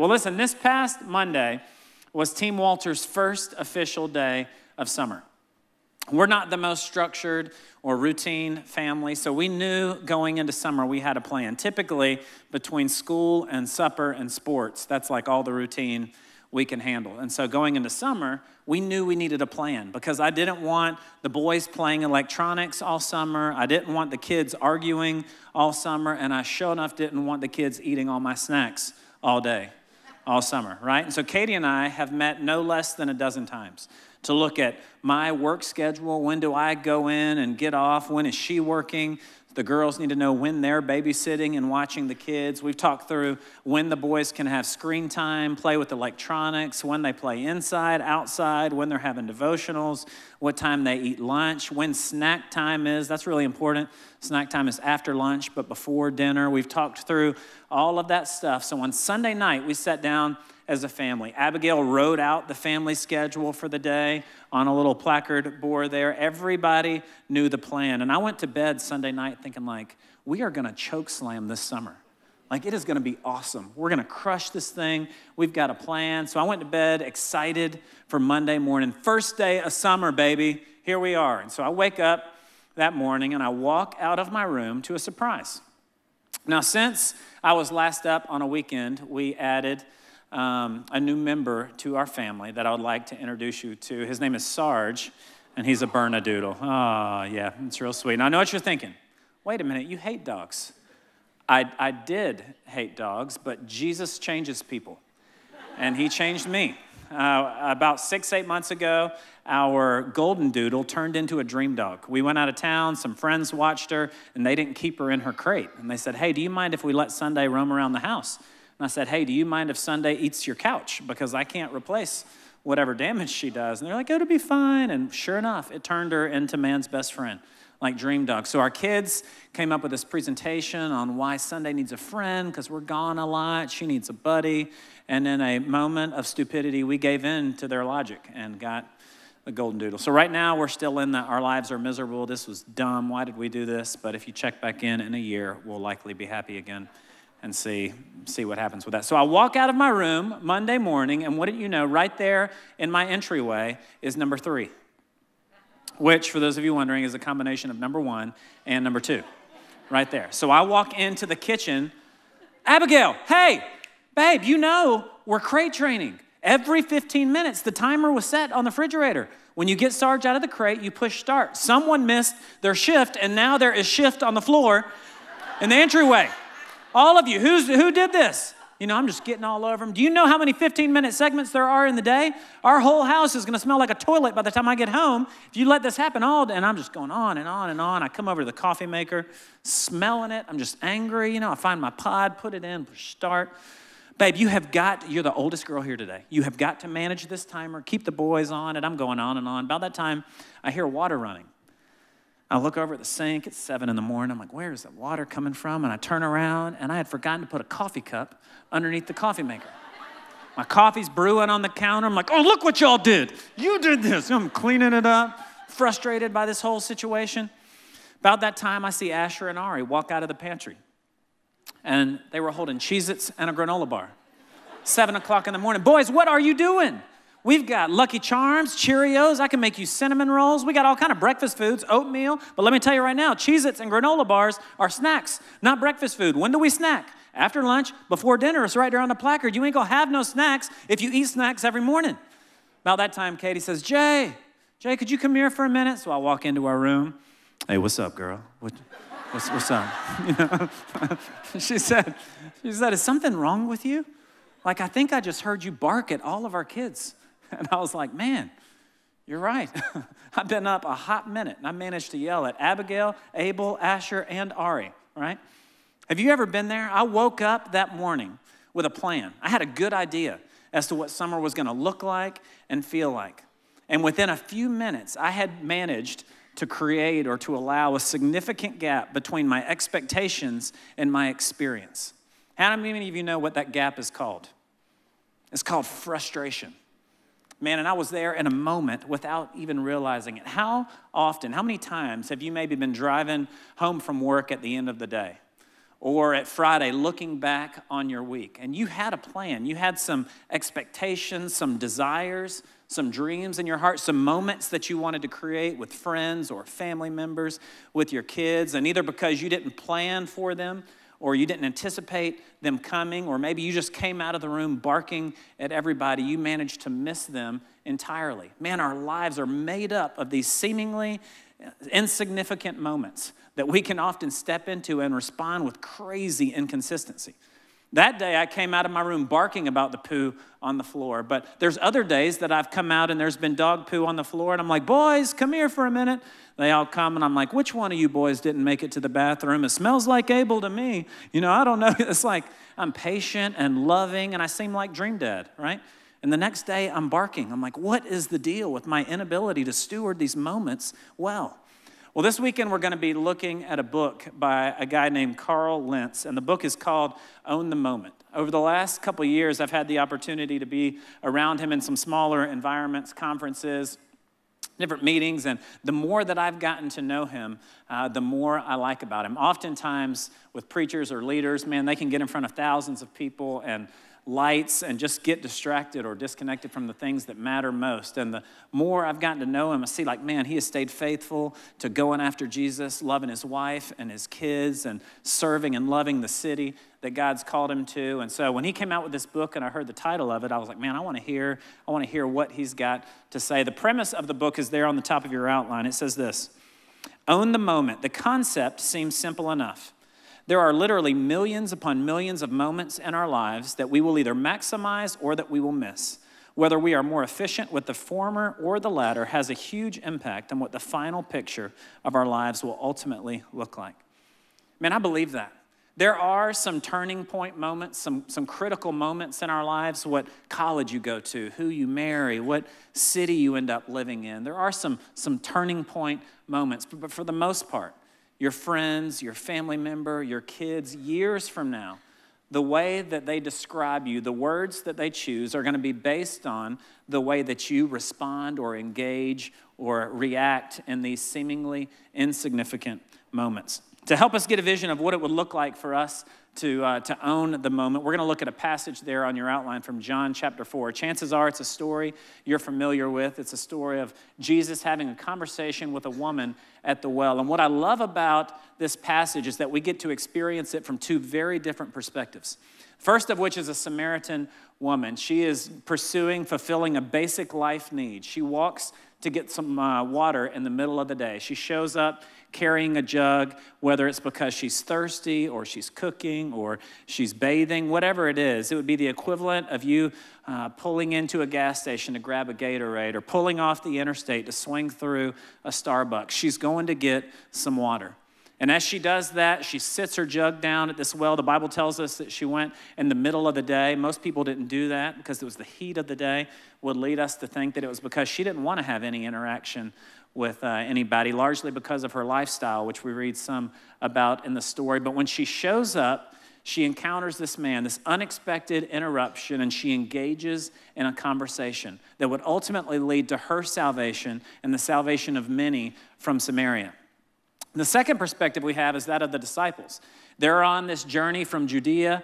Well, listen, this past Monday was Team Walter's first official day of summer. We're not the most structured or routine family, so we knew going into summer we had a plan. Typically, between school and supper and sports, that's like all the routine we can handle. And so going into summer, we knew we needed a plan because I didn't want the boys playing electronics all summer. I didn't want the kids arguing all summer, and I sure enough didn't want the kids eating all my snacks all day, all summer, right? And so Katie and I have met no less than a dozen times to look at my work schedule. When do I go in and get off? When is she working? The girls need to know when they're babysitting and watching the kids. We've talked through when the boys can have screen time, play with electronics, when they play inside, outside, when they're having devotionals, what time they eat lunch, when snack time is. That's really important. Snack time is after lunch, but before dinner. We've talked through all of that stuff. So on Sunday night, we sat down as a family. Abigail wrote out the family schedule for the day on a little placard board there. Everybody knew the plan. And I went to bed Sunday night thinking like, we are gonna choke slam this summer. Like, it is gonna be awesome. We're gonna crush this thing. We've got a plan. So I went to bed excited for Monday morning. First day of summer, baby. Here we are. And so I wake up that morning and I walk out of my room to a surprise. Now, since I was last up on a weekend, we added a new member to our family that I would like to introduce you to. His name is Sarge, and he's a Bernedoodle. Oh, yeah, it's real sweet. Now, I know what you're thinking. Wait a minute, you hate dogs. I did hate dogs, but Jesus changes people, and he changed me. About 6-8 months ago, our golden doodle turned into a dream dog. We went out of town, some friends watched her, and they didn't keep her in her crate. And they said, hey, do you mind if we let Sunday roam around the house? And I said, hey, do you mind if Sunday eats your couch? Because I can't replace whatever damage she does. And they're like, oh, it'll be fine. And sure enough, it turned her into man's best friend, like dream dog. So our kids came up with this presentation on why Sunday needs a friend, because we're gone a lot. She needs a buddy. And in a moment of stupidity, we gave in to their logic and got the golden doodle. So right now, we're still in our lives are miserable. This was dumb. Why did we do this? But if you check back in a year, we'll likely be happy again and see what happens with that. So I walk out of my room Monday morning, and what did you know? Right there in my entryway is number 3, which, for those of you wondering, is a combination of number 1 and number 2, right there. So I walk into the kitchen. Abigail, hey, babe, you know we're crate training. Every 15 minutes, the timer was set on the refrigerator. When you get Sarge out of the crate, you push start. Someone missed their shift, and now there is shift on the floor in the entryway. All of you, who did this? You know, I'm just getting all over them. Do you know how many 15-minute segments there are in the day? Our whole house is going to smell like a toilet by the time I get home if you let this happen all day. And I'm just going on and on and on. I come over to the coffee maker, smelling it. I'm just angry. You know, I find my pod, put it in, push start. Babe, you're the oldest girl here today. You have got to manage this timer, keep the boys on it. I'm going on and on. About that time, I hear water running. I look over at the sink, it's 7 in the morning. I'm like, where is that water coming from? And I turn around, and I had forgotten to put a coffee cup underneath the coffee maker. My coffee's brewing on the counter. I'm like, oh, look what y'all did. You did this. I'm cleaning it up, frustrated by this whole situation. About that time, I see Asher and Ari walk out of the pantry. And they were holding Cheez-Its and a granola bar. 7 o'clock in the morning. Boys, what are you doing? We've got Lucky Charms, Cheerios. I can make you cinnamon rolls. We got all kind of breakfast foods, oatmeal. But let me tell you right now, Cheez-Its and granola bars are snacks, not breakfast food. When do we snack? After lunch, before dinner. It's right there on the placard. You ain't gonna have no snacks if you eat snacks every morning. About that time, Katie says, Jay, could you come here for a minute? So I walk into our room. Hey, what's up, girl? What's up? You know? She said, is something wrong with you? Like, I think I just heard you bark at all of our kids. And I was like, man, you're right. I've been up a hot minute, and I managed to yell at Abigail, Abel, Asher, and Ari, right? Have you ever been there? I woke up that morning with a plan. I had a good idea as to what summer was going to look like and feel like. And within a few minutes, I had managed to create or to allow a significant gap between my expectations and my experience. How many of you know what that gap is called? It's called frustration. Man, and I was there in a moment without even realizing it. How often, how many times have you maybe been driving home from work at the end of the day? or at Friday, looking back on your week. And you had a plan. You had some expectations, some desires, some dreams in your heart, some moments that you wanted to create with friends or family members, with your kids. And either because you didn't plan for them or you didn't anticipate them coming, or maybe you just came out of the room barking at everybody, you managed to miss them entirely. Man, our lives are made up of these seemingly insignificant moments that we can often step into and respond with crazy inconsistency. That day, I came out of my room barking about the poo on the floor, but there's other days that I've come out and there's been dog poo on the floor, and I'm like, boys, come here for a minute. They all come, and I'm like, which one of you boys didn't make it to the bathroom? It smells like Abel to me. I don't know. It's like I'm patient and loving, and I seem like Dream Dad, right? And the next day, I'm barking. I'm like, what is the deal with my inability to steward these moments well? Well, this weekend, we're going to be looking at a book by a guy named Lentz, and the book is called Own the Moment. Over the last couple of years, I've had the opportunity to be around him in some smaller environments, conferences, different meetings, and the more that I've gotten to know him, the more I like about him. Oftentimes, with preachers or leaders, man, they can get in front of thousands of people and lights and just get distracted or disconnected from the things that matter most. And the more I've gotten to know him, I see like, man, he has stayed faithful to going after Jesus, loving his wife and his kids, and serving and loving the city that God's called him to. And so when he came out with this book and I heard the title of it, I was like, man, I want to hear what he's got to say. The premise of the book is there on the top of your outline. It says this: own the moment. The concept seems simple enough. There are literally millions upon millions of moments in our lives that we will either maximize or that we will miss. Whether we are more efficient with the former or the latter has a huge impact on what the final picture of our lives will ultimately look like. Man, I believe that. There are some turning point moments, some critical moments in our lives, what college you go to, who you marry, what city you end up living in. There are some turning point moments, but for the most part, your friends, your family member, your kids, years from now, the way that they describe you, the words that they choose are going to be based on the way that you respond or engage or react in these seemingly insignificant moments. To help us get a vision of what it would look like for us to own the moment, we're going to look at a passage there on your outline from John chapter 4. Chances are it's a story you're familiar with. It's a story of Jesus having a conversation with a woman at the well. And what I love about this passage is that we get to experience it from two very different perspectives. First of which is a Samaritan woman. She is fulfilling a basic life need. She walks to get some water in the middle of the day. She shows up carrying a jug, whether it's because she's thirsty or she's cooking or she's bathing, whatever it is. It would be the equivalent of you pulling into a gas station to grab a Gatorade or pulling off the interstate to swing through a Starbucks. She's going to get some water. And as she does that, she sits her jug down at this well. The Bible tells us that she went in the middle of the day. Most people didn't do that because it was the heat of the day, would lead us to think that it was because she didn't want to have any interaction with anybody, largely because of her lifestyle, which we read some about in the story. But when she shows up, she encounters this man, this unexpected interruption, and she engages in a conversation that would ultimately lead to her salvation and the salvation of many from Samaria. The second perspective we have is that of the disciples. They're on this journey from Judea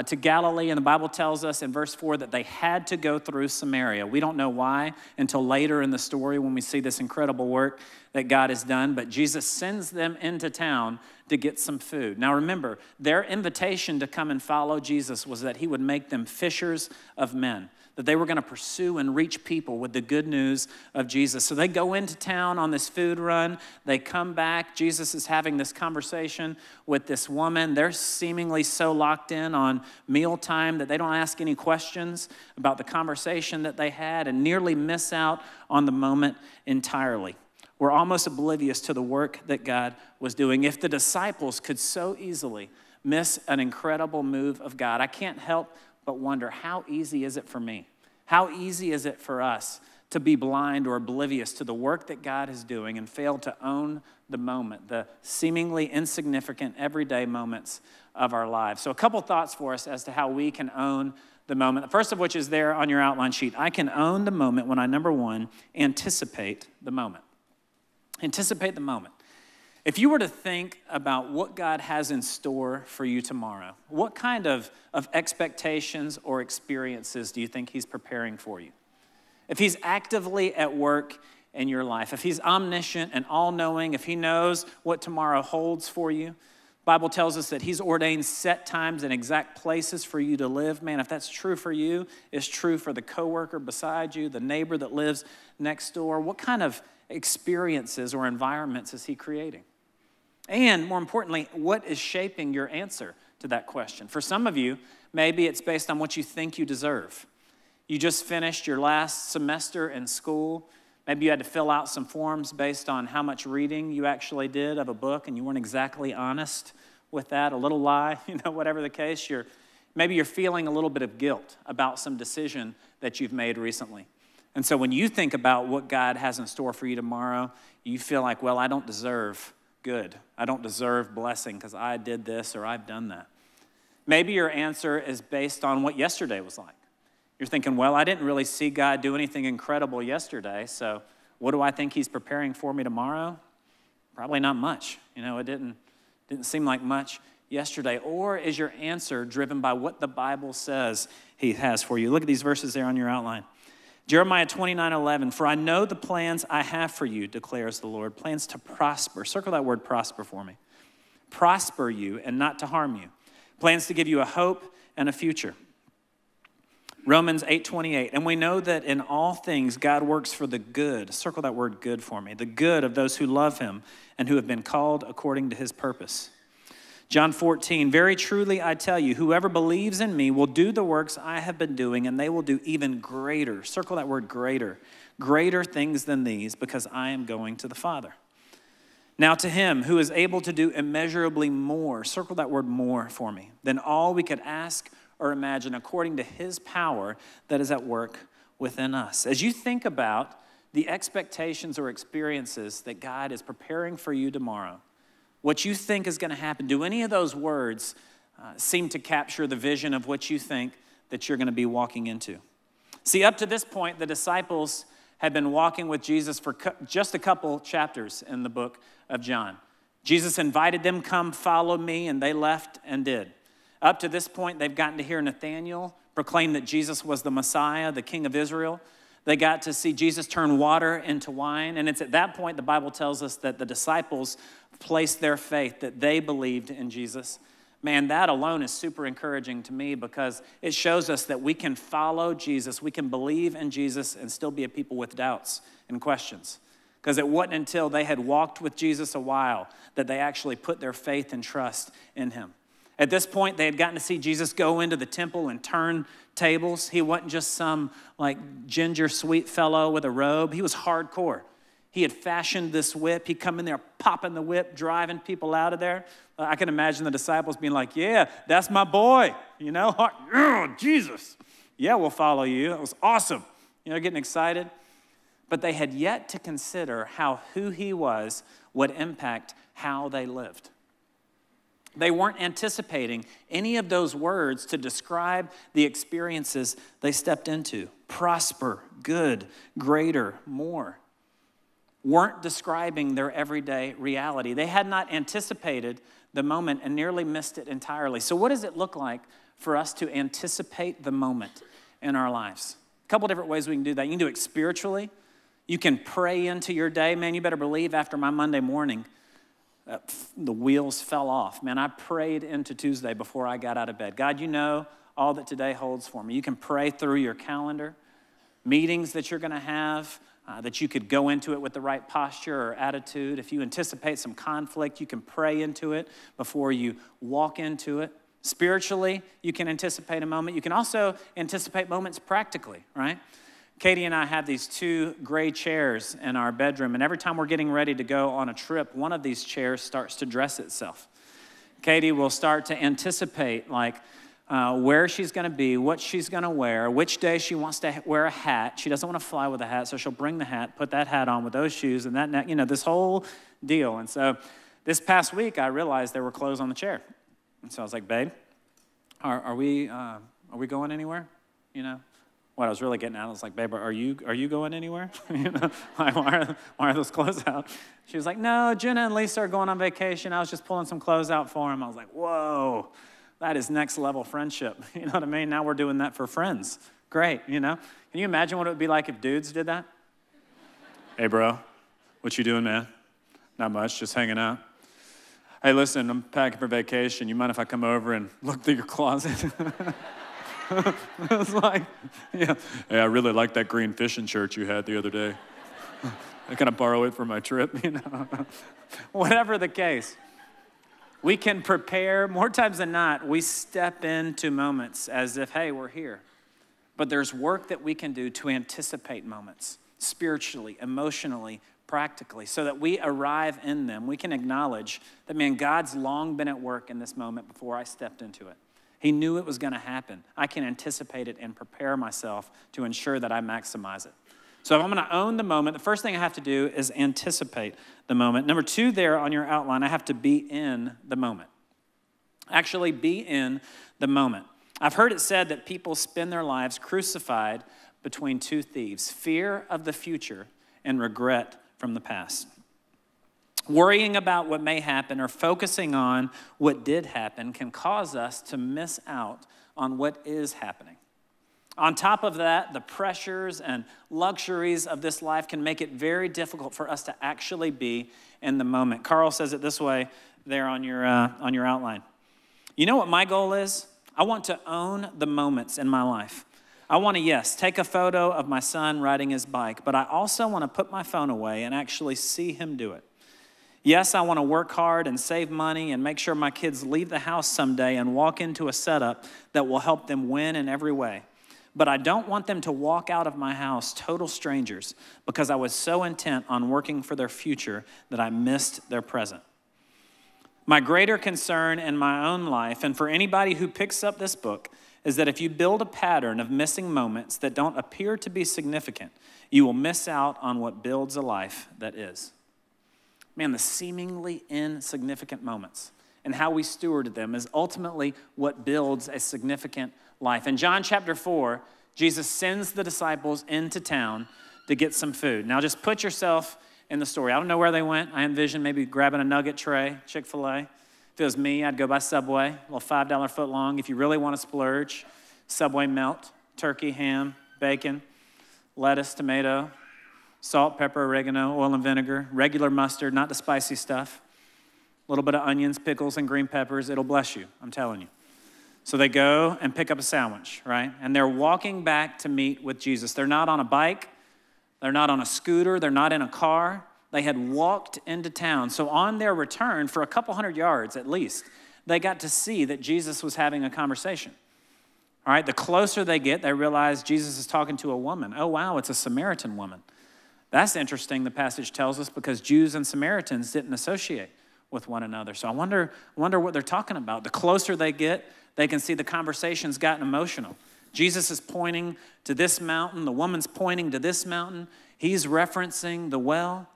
to Galilee, and the Bible tells us in verse 4 that they had to go through Samaria. We don't know why until later in the story when we see this incredible work that God has done, but Jesus sends them into town to get some food. Now remember, their invitation to come and follow Jesus was that he would make them fishers of men, that they were going to pursue and reach people with the good news of Jesus. So they go into town on this food run. They come back. Jesus is having this conversation with this woman. They're seemingly so locked in on mealtime that they don't ask any questions about the conversation that they had and nearly miss out on the moment entirely. We're almost oblivious to the work that God was doing. If the disciples could so easily miss an incredible move of God, I can't help but wonder, how easy is it for me? How easy is it for us to be blind or oblivious to the work that God is doing and fail to own the moment, the seemingly insignificant everyday moments of our lives? So a couple thoughts for us as to how we can own the moment. The first of which is there on your outline sheet. I can own the moment when I, number one, anticipate the moment. Anticipate the moment. If you were to think about what God has in store for you tomorrow, what kind of expectations or experiences do you think he's preparing for you? If he's actively at work in your life, if he's omniscient and all-knowing, if he knows what tomorrow holds for you, the Bible tells us that he's ordained set times and exact places for you to live. Man, if that's true for you, it's true for the coworker beside you, the neighbor that lives next door. What kind of experiences or environments is he creating? And more importantly, what is shaping your answer to that question? For some of you, maybe it's based on what you think you deserve. You just finished your last semester in school. Maybe you had to fill out some forms based on how much reading you actually did of a book, and you weren't exactly honest with that, a little lie, whatever the case. Maybe you're feeling a little bit of guilt about some decision that you've made recently. And so when you think about what God has in store for you tomorrow, you feel like, well, I don't deserve good. I don't deserve blessing because I did this or I've done that. Maybe your answer is based on what yesterday was like. You're thinking, well, I didn't really see God do anything incredible yesterday, so what do I think he's preparing for me tomorrow? Probably not much. It didn't seem like much yesterday. Or is your answer driven by what the Bible says he has for you? Look at these verses there on your outline. Jeremiah 29:11, for I know the plans I have for you, declares the Lord, plans to prosper. Circle that word prosper for me. Prosper you and not to harm you. Plans to give you a hope and a future. Romans 8:28, and we know that in all things God works for the good. Circle that word good for me. The good of those who love him and who have been called according to his purpose. John 14, very truly I tell you, whoever believes in me will do the works I have been doing, and they will do even greater. Circle that word greater. Greater things than these, because I am going to the Father. Now to him who is able to do immeasurably more, circle that word more for me, than all we could ask or imagine, according to his power that is at work within us. As you think about the expectations or experiences that God is preparing for you tomorrow, what you think is going to happen, do any of those words seem to capture the vision of what you think that you're going to be walking into? See, up to this point, the disciples had been walking with Jesus for just a couple chapters in the book of John. Jesus invited them, come follow me, and they left and did. Up to this point, they've gotten to hear Nathanael proclaim that Jesus was the Messiah, the King of Israel. They got to see Jesus turn water into wine. And it's at that point, the Bible tells us that the disciples placed their faith, that they believed in Jesus. Man, that alone is super encouraging to me because it shows us that we can follow Jesus, we can believe in Jesus and still be a people with doubts and questions. Because it wasn't until they had walked with Jesus a while that they actually put their faith and trust in him. At this point, they had gotten to see Jesus go into the temple and turn tables. He wasn't just some ginger sweet fellow with a robe. He was hardcore. He had fashioned this whip. He'd come in there popping the whip, driving people out of there. I can imagine the disciples being like, yeah, that's my boy, Oh, Jesus. Yeah, we'll follow you. That was awesome. Getting excited. But they had yet to consider how who he was would impact how they lived. They weren't anticipating any of those words to describe the experiences they stepped into. Prosper, good, greater, more. Weren't describing their everyday reality. They had not anticipated the moment and nearly missed it entirely. So what does it look like for us to anticipate the moment in our lives? A couple different ways we can do that. You can do it spiritually. You can pray into your day. Man, you better believe after my Monday morning, the wheels fell off. Man, I prayed into Tuesday before I got out of bed. God, you know all that today holds for me. You can pray through your calendar, meetings that you're going to have, that you could go into it with the right posture or attitude. If you anticipate some conflict, you can pray into it before you walk into it. Spiritually, you can anticipate a moment. You can also anticipate moments practically, right? Katie and I have these two gray chairs in our bedroom, and every time we're getting ready to go on a trip, one of these chairs starts to dress itself. Katie will start to anticipate where she's going to be, what she's going to wear, which day she wants to wear a hat. She doesn't want to fly with a hat, so she'll bring the hat, put that hat on with those shoes, and this whole deal. And so this past week, I realized there were clothes on the chair. And so I was like, babe, are we going anywhere? what I was really getting at, I was like, babe, are you going anywhere? Like, why are those clothes out? She was like, no, Jenna and Lisa are going on vacation. I was just pulling some clothes out for them. I was like, whoa, that is next level friendship. You know what I mean? Now we're doing that for friends. Great, Can you imagine what it would be like if dudes did that? Hey, bro, what you doing, man? Not much, just hanging out. Hey, listen, I'm packing for vacation. You mind if I come over and look through your closet? I was like, yeah. Hey, I really like that green fishing shirt you had the other day. Can I borrow it for my trip? Whatever the case, we can prepare. More times than not, we step into moments as if, hey, we're here. But there's work that we can do to anticipate moments, spiritually, emotionally, practically, so that we arrive in them. We can acknowledge that, man, God's long been at work in this moment before I stepped into it. He knew it was going to happen. I can anticipate it and prepare myself to ensure that I maximize it. So if I'm going to own the moment, the first thing I have to do is anticipate the moment. Number 2 there on your outline, I have to be in the moment. Actually be in the moment. I've heard it said that people spend their lives crucified between 2 thieves, fear of the future and regret from the past. Worrying about what may happen or focusing on what did happen can cause us to miss out on what is happening. On top of that, the pressures and luxuries of this life can make it very difficult for us to actually be in the moment. Carl says it this way there on your outline. You know what my goal is? I want to own the moments in my life. I want to, yes, take a photo of my son riding his bike, but I also want to put my phone away and actually see him do it. Yes, I want to work hard and save money and make sure my kids leave the house someday and walk into a setup that will help them win in every way. But I don't want them to walk out of my house total strangers because I was so intent on working for their future that I missed their present. My greater concern in my own life, and for anybody who picks up this book, is that if you build a pattern of missing moments that don't appear to be significant, you will miss out on what builds a life that is. Man, the seemingly insignificant moments and how we steward them is ultimately what builds a significant life. In John chapter 4, Jesus sends the disciples into town to get some food. Now just put yourself in the story. I don't know where they went. I envision maybe grabbing a nugget tray, Chick-fil-A. If it was me, I'd go by Subway, a little $5 foot long. If you really want to splurge, Subway melt, turkey, ham, bacon, lettuce, tomato, salt, pepper, oregano, oil and vinegar, regular mustard, not the spicy stuff, a little bit of onions, pickles, and green peppers. It'll bless you, I'm telling you. So they go and pick up a sandwich, right? And they're walking back to meet with Jesus. They're not on a bike. They're not on a scooter. They're not in a car. They had walked into town. So on their return, for a couple hundred yards at least, they got to see that Jesus was having a conversation. All right, the closer they get, they realize Jesus is talking to a woman. Oh, wow, it's a Samaritan woman. That's interesting, the passage tells us, because Jews and Samaritans didn't associate with one another. So I wonder what they're talking about. The closer they get, they can see the conversation's gotten emotional. Jesus is pointing to this mountain. The woman's pointing to this mountain. He's referencing the well.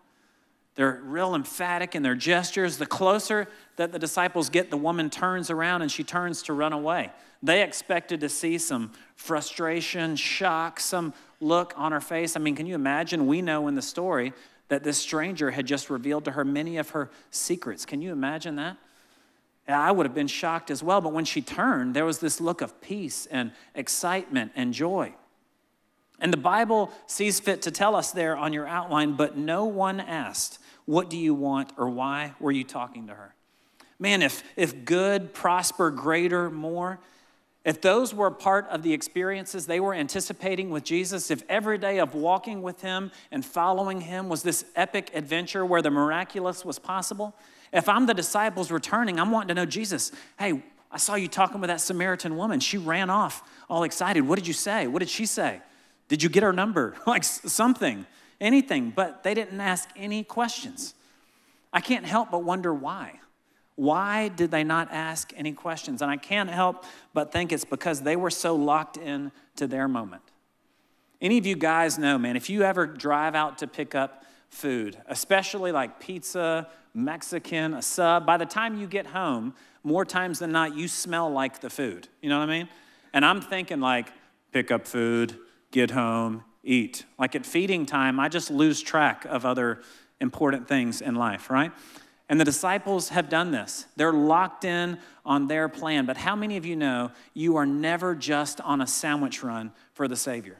They're real emphatic in their gestures. The closer that the disciples get, the woman turns around and she turns to run away. They expected to see some frustration, shock, some look on her face. I mean, can you imagine? We know in the story that this stranger had just revealed to her many of her secrets. Can you imagine that? I would have been shocked as well, but when she turned, there was this look of peace and excitement and joy. And the Bible sees fit to tell us there on your outline, but no one asked, what do you want, or why were you talking to her? Man, if good, prosper, greater, more, if those were part of the experiences they were anticipating with Jesus, if every day of walking with him and following him was this epic adventure where the miraculous was possible, if I'm the disciples returning, I'm wanting to know, Jesus, hey, I saw you talking with that Samaritan woman. She ran off all excited. What did you say? What did she say? Did you get her number? Like something, anything, but they didn't ask any questions. I can't help but wonder why. Why did they not ask any questions? And I can't help but think it's because they were so locked in to their moment. Any of you guys know, man, if you ever drive out to pick up food, especially like pizza, Mexican, a sub, by the time you get home, more times than not, you smell like the food. You know what I mean? And I'm thinking like, pick up food, get home, eat. Like at feeding time, I just lose track of other important things in life, right? And the disciples have done this. They're locked in on their plan. But how many of you know you are never just on a sandwich run for the Savior?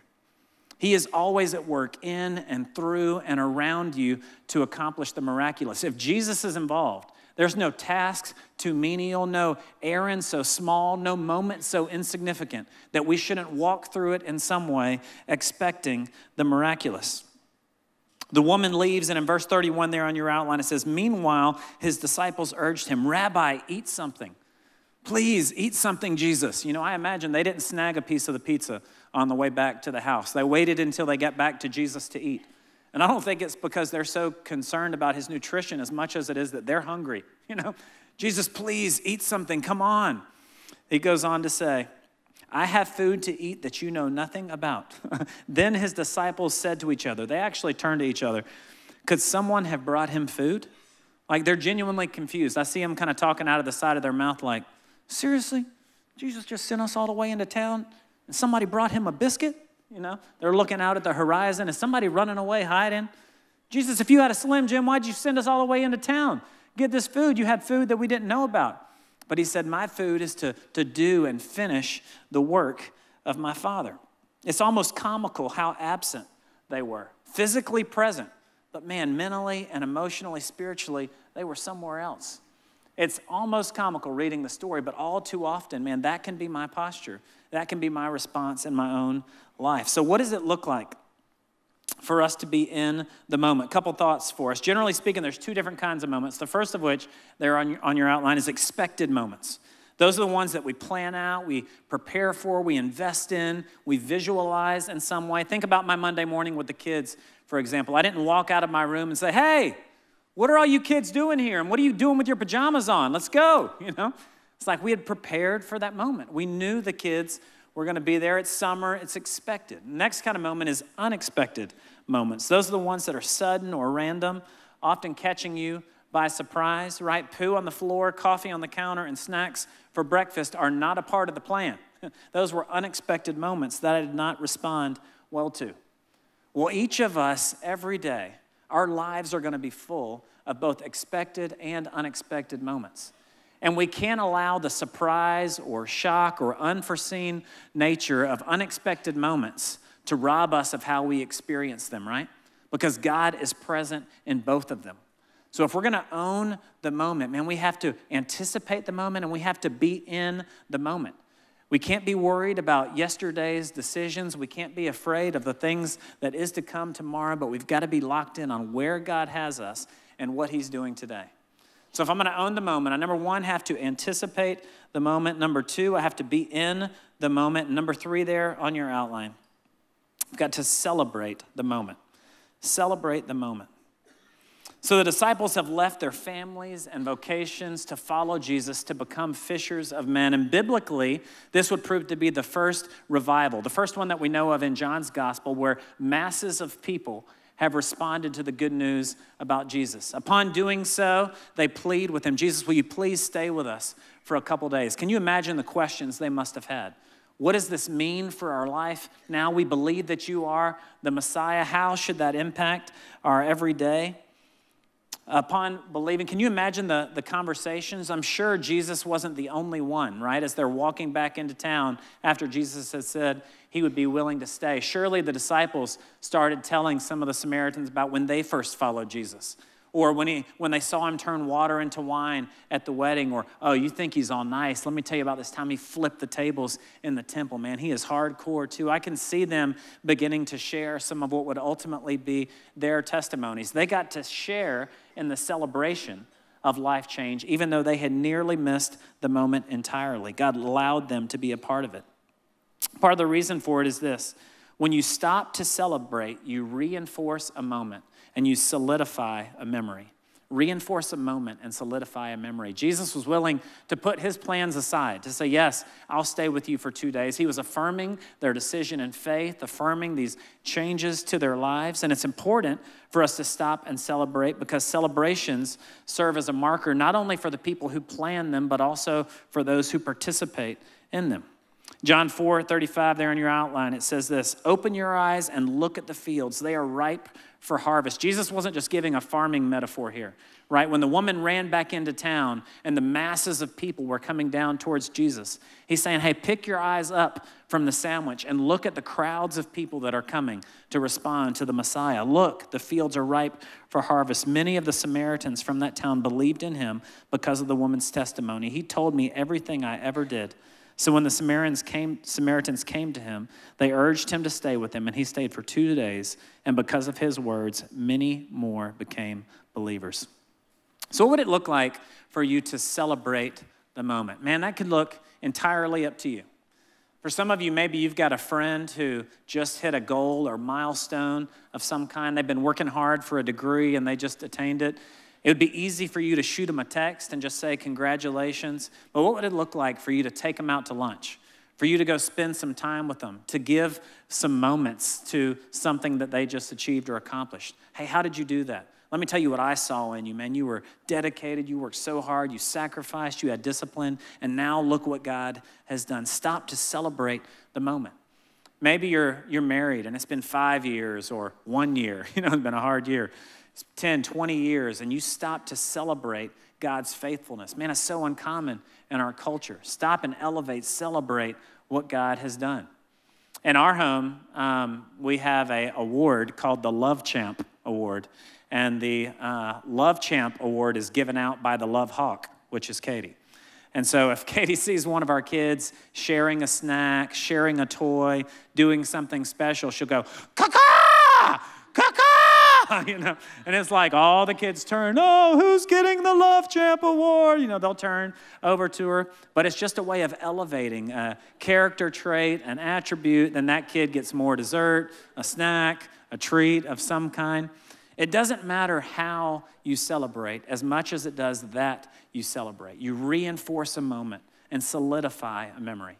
He is always at work in and through and around you to accomplish the miraculous. If Jesus is involved, there's no tasks too menial, no errand so small, no moment so insignificant that we shouldn't walk through it in some way expecting the miraculous. The woman leaves, and in verse 31 there on your outline, it says, meanwhile, his disciples urged him, Rabbi, eat something. Please eat something, Jesus. You know, I imagine they didn't snag a piece of the pizza on the way back to the house. They waited until they got back to Jesus to eat. And I don't think it's because they're so concerned about his nutrition as much as it is that they're hungry. You know, Jesus, please eat something. Come on. He goes on to say, I have food to eat that you know nothing about. Then his disciples said to each other, they actually turned to each other, could someone have brought him food? Like they're genuinely confused. I see them kind of talking out of the side of their mouth like, seriously? Jesus just sent us all the way into town and somebody brought him a biscuit? You know, they're looking out at the horizon. Is somebody running away, hiding? Jesus, if you had a Slim Jim, why'd you send us all the way into town? Get this food. You had food that we didn't know about. But he said, my food is to do and finish the work of my Father. It's almost comical how absent they were. Physically present, but man, mentally and emotionally, spiritually, they were somewhere else. It's almost comical reading the story, but all too often, man, that can be my posture. That can be my response in my own life. So what does it look like for us to be in the moment? A couple thoughts for us. Generally speaking, there's two different kinds of moments. The first of which, there on your outline, is expected moments. Those are the ones that we plan out, we prepare for, we invest in, we visualize in some way. Think about my Monday morning with the kids, for example. I didn't walk out of my room and say, hey, what are all you kids doing here? And what are you doing with your pajamas on? Let's go, you know? It's like we had prepared for that moment. We knew the kids were going to be there. It's summer. It's expected. Next kind of moment is unexpected moments. Those are the ones that are sudden or random, often catching you by surprise, right? Poo on the floor, coffee on the counter, and snacks for breakfast are not a part of the plan. Those were unexpected moments that I did not respond well to. Well, each of us, every day, our lives are going to be full of both expected and unexpected moments. And we can't allow the surprise or shock or unforeseen nature of unexpected moments to rob us of how we experience them, right? Because God is present in both of them. So if we're going to own the moment, man, we have to anticipate the moment and we have to be in the moment. We can't be worried about yesterday's decisions. We can't be afraid of the things that is to come tomorrow, but we've got to be locked in on where God has us and what he's doing today. So if I'm going to own the moment, I, number one, have to anticipate the moment. Number two, I have to be in the moment. And number three there on your outline, I've got to celebrate the moment. Celebrate the moment. So the disciples have left their families and vocations to follow Jesus, to become fishers of men. And biblically, this would prove to be the first revival, the first one that we know of in John's gospel, where masses of people have responded to the good news about Jesus. Upon doing so, they plead with him, Jesus, will you please stay with us for a couple days? Can you imagine the questions they must have had? What does this mean for our life? Now we believe that you are the Messiah. How should that impact our everyday? Upon believing, can you imagine the conversations? I'm sure Jesus wasn't the only one, right? As they're walking back into town after Jesus had said he would be willing to stay. Surely the disciples started telling some of the Samaritans about when they first followed Jesus. Or when they saw him turn water into wine at the wedding. Or, oh, you think he's all nice. Let me tell you about this time he flipped the tables in the temple. Man, he is hardcore too. I can see them beginning to share some of what would ultimately be their testimonies. They got to share in the celebration of life change, even though they had nearly missed the moment entirely. God allowed them to be a part of it. Part of the reason for it is this. When you stop to celebrate, you reinforce a moment and you solidify a memory. Reinforce a moment and solidify a memory. Jesus was willing to put his plans aside, to say, yes, I'll stay with you for 2 days. He was affirming their decision in faith, affirming these changes to their lives. And it's important for us to stop and celebrate because celebrations serve as a marker not only for the people who plan them, but also for those who participate in them. John 4:35 there in your outline, it says this, open your eyes and look at the fields. They are ripe for harvest. Jesus wasn't just giving a farming metaphor here, right? When the woman ran back into town and the masses of people were coming down towards Jesus, he's saying, hey, pick your eyes up from the sandwich and look at the crowds of people that are coming to respond to the Messiah. Look, the fields are ripe for harvest. Many of the Samaritans from that town believed in him because of the woman's testimony. He told me everything I ever did. So when the Samaritans came to him, they urged him to stay with them, and he stayed for 2 days. And because of his words, many more became believers. So what would it look like for you to celebrate the moment? Man, that could look entirely up to you. For some of you, maybe you've got a friend who just hit a goal or milestone of some kind. They've been working hard for a degree, and they just attained it. It would be easy for you to shoot them a text and just say congratulations, but what would it look like for you to take them out to lunch, for you to go spend some time with them, to give some moments to something that they just achieved or accomplished? Hey, how did you do that? Let me tell you what I saw in you, man. You were dedicated, you worked so hard, you sacrificed, you had discipline, and now look what God has done. Stop to celebrate the moment. Maybe you're married and it's been 5 years or 1 year, it's been a hard year. 10, 20 years, and you stop to celebrate God's faithfulness. Man, it's so uncommon in our culture. Stop and elevate, celebrate what God has done. In our home, we have an award called the Love Champ Award, and the Love Champ Award is given out by the Love Hawk, which is Katie. And so if Katie sees one of our kids sharing a snack, sharing a toy, doing something special, she'll go, "Caw-caw! Caw-caw!" And it's like all the kids turn, oh, who's getting the Love Champ Award? They'll turn over to her. But it's just a way of elevating a character trait, an attribute. Then that kid gets more dessert, a snack, a treat of some kind. It doesn't matter how you celebrate as much as it does that you celebrate. You reinforce a moment and solidify a memory.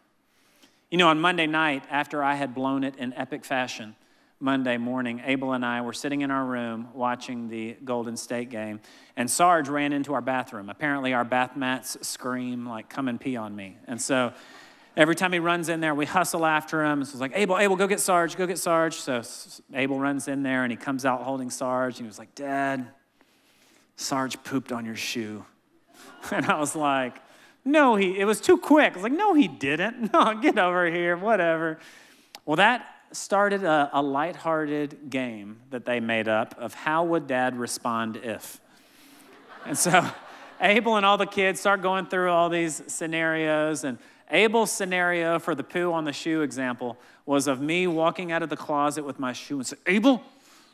On Monday night, after I had blown it in epic fashion, Monday morning, Abel and I were sitting in our room watching the Golden State game, and Sarge ran into our bathroom. Apparently, our bath mats scream, like, come and pee on me. And so every time he runs in there, we hustle after him. So it's like, Abel, go get Sarge, go get Sarge. So Abel runs in there, and he comes out holding Sarge, and he was like, Dad, Sarge pooped on your shoe. And I was like, no, it was too quick. I was like, no, he didn't. No, get over here, whatever. Well, that started a lighthearted game that they made up of how would Dad respond if. And so Abel and all the kids start going through all these scenarios, and Abel's scenario for the poo on the shoe example was of me walking out of the closet with my shoe and saying, Abel,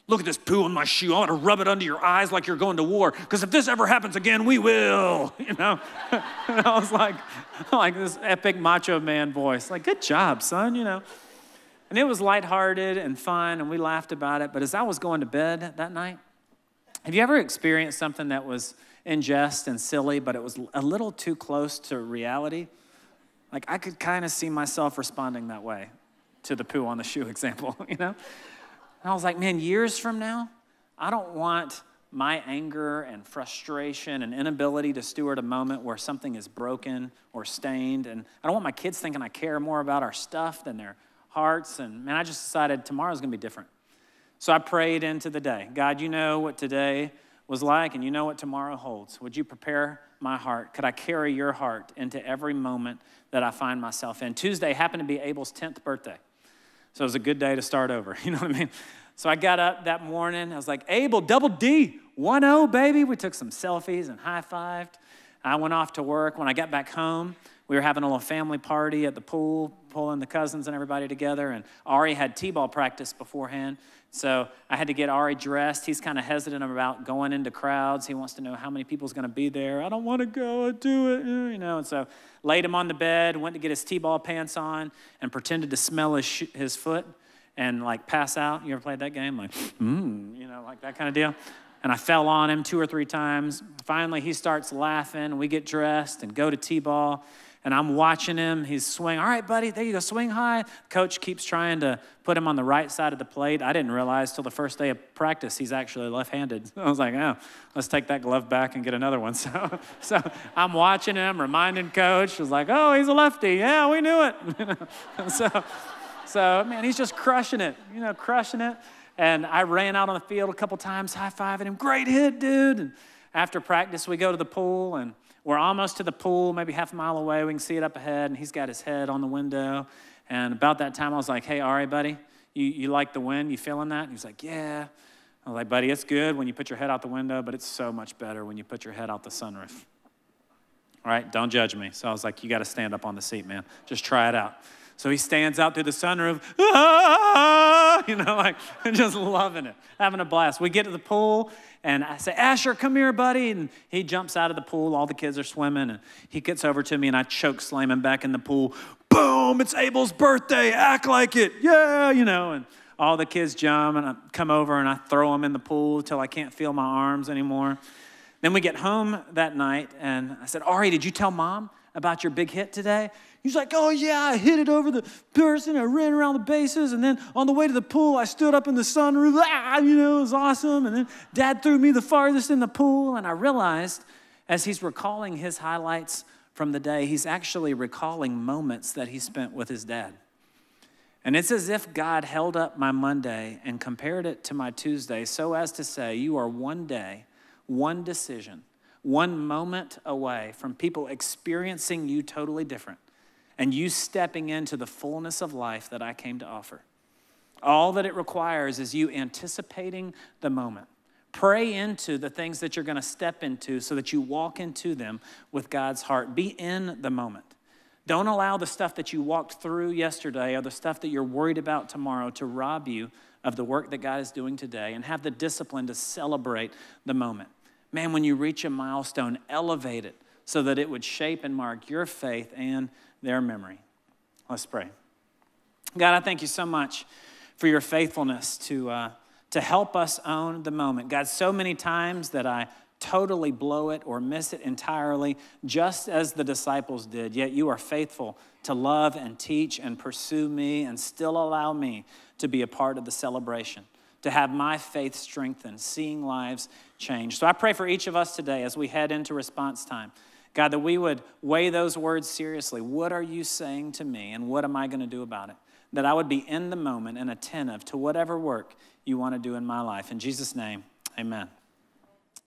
look at this poo on my shoe. I want to rub it under your eyes like you're going to war, because if this ever happens again, we will, And I was like this epic macho man voice, like, good job, son, And it was lighthearted and fun, and we laughed about it. But as I was going to bed that night, have you ever experienced something that was in jest and silly, but it was a little too close to reality? Like, I could kind of see myself responding that way to the poo on the shoe example, And I was like, man, years from now, I don't want my anger and frustration and inability to steward a moment where something is broken or stained. And I don't want my kids thinking I care more about our stuff than their hearts. And man, I just decided tomorrow's going to be different. So I prayed into the day. God, you know what today was like, and you know what tomorrow holds. Would you prepare my heart? Could I carry your heart into every moment that I find myself in? Tuesday happened to be Abel's 10th birthday. So it was a good day to start over. You know what I mean? So I got up that morning. I was like, Abel, double D, 1-0, baby. We took some selfies and high-fived. I went off to work. When I got back home, we were having a little family party at the pool, pulling the cousins and everybody together. And Ari had t-ball practice beforehand. So I had to get Ari dressed. He's kind of hesitant about going into crowds. He wants to know how many people's going to be there. I don't want to go. I do it, And so laid him on the bed, went to get his t-ball pants on, and pretended to smell his foot and like pass out. You ever played that game? Like, like that kind of deal. And I fell on him 2 or 3 times. Finally, he starts laughing. We get dressed and go to t-ball. And I'm watching him. He's swinging. All right, buddy, there you go, swing high. Coach keeps trying to put him on the right side of the plate. I didn't realize till the first day of practice he's actually left-handed. I was like, oh, let's take that glove back and get another one. So I'm watching him, reminding Coach. I was like, oh, he's a lefty. Yeah, we knew it. So, man, he's just crushing it, crushing it. And I ran out on the field a couple times, high-fiving him. Great hit, dude. And after practice, we go to the pool, and we're almost to the pool, maybe half a mile away. We can see it up ahead, and he's got his head on the window. And about that time, I was like, hey, Ari, buddy, you like the wind? You feeling that? And he's like, yeah. I was like, buddy, it's good when you put your head out the window, but it's so much better when you put your head out the sunroof. All right, don't judge me. So I was like, you got to stand up on the seat, man. Just try it out. So he stands out through the sunroof, just loving it, having a blast. We get to the pool, and I say, Asher, come here, buddy. And he jumps out of the pool. All the kids are swimming, and he gets over to me, and I choke slam him back in the pool. Boom, it's Abel's birthday. Act like it. Yeah, and all the kids jump, and I come over, and I throw him in the pool until I can't feel my arms anymore. Then we get home that night, and I said, Ari, did you tell Mom about your big hit today? He's like, oh, yeah, I hit it over the person. I ran around the bases. And then on the way to the pool, I stood up in the sunroof. It was awesome. And then Dad threw me the farthest in the pool. And I realized as he's recalling his highlights from the day, he's actually recalling moments that he spent with his dad. And it's as if God held up my Monday and compared it to my Tuesday so as to say, you are one day, one decision, one moment away from people experiencing you totally different. And you stepping into the fullness of life that I came to offer. All that it requires is you anticipating the moment. Pray into the things that you're going to step into so that you walk into them with God's heart. Be in the moment. Don't allow the stuff that you walked through yesterday or the stuff that you're worried about tomorrow to rob you of the work that God is doing today, and have the discipline to celebrate the moment. Man, when you reach a milestone, elevate it so that it would shape and mark your faith and their memory. Let's pray. God, I thank you so much for your faithfulness to help us own the moment. God, so many times that I totally blow it or miss it entirely, just as the disciples did, yet you are faithful to love and teach and pursue me and still allow me to be a part of the celebration, to have my faith strengthened, seeing lives change. So I pray for each of us today as we head into response time. God, that we would weigh those words seriously. What are you saying to me, and what am I going to do about it? That I would be in the moment and attentive to whatever work you want to do in my life. In Jesus' name, amen.